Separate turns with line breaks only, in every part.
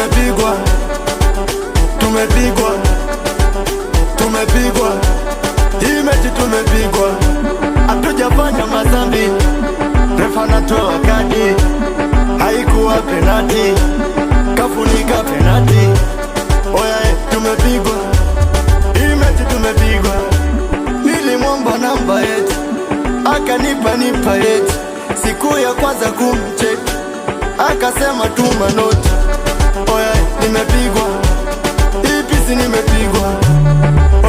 tumepigwa, tumepigwa, tumepigwa, hii mechi tumepigwa. Hatujafanya madhambi, refa anatoa kadi, haikuwa penalti, kafunika penalti. Oya, tumepigwa, hii mechi tumepigwa. Nilimwomba namba yetu, akanipa yetu. Siku ya kwanza kumcheki, akasema tuma noti. Oya, nimepigwa, hii pisi nimepigwa.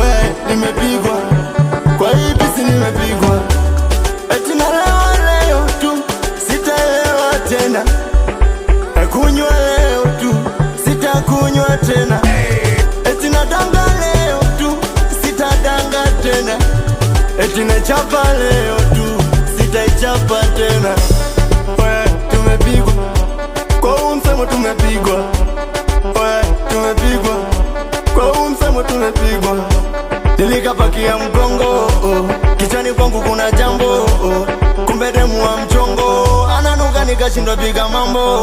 Oya, nimepigwa, kwa hii pisi nimepigwa. Eti nalewa leo tu, sitaelewa tena. Nakunywa leo tu, sitakunywa tena. Eti nadanga leo tu, sitadanga tena. Eti nachapa leo tu, sitaichapa tena. Oya, tumepigwa, kwa huu msemo tumepigwa. Oya, tumepigwa, kwa huu msemo tumepigwa. Nilikapakia mgongo, kichwani kwangu kuna jambo, kumbe demu wa mchongo ananuka, nikashindwa piga mambo.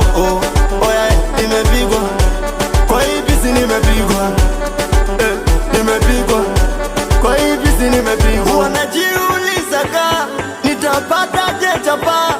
Oya, nimepigwa, kwa hii pisi nimepigwa. Nimepigwa, kwa hii pisi nimepigwa. Wanajiuliza ka nitapata je chapa,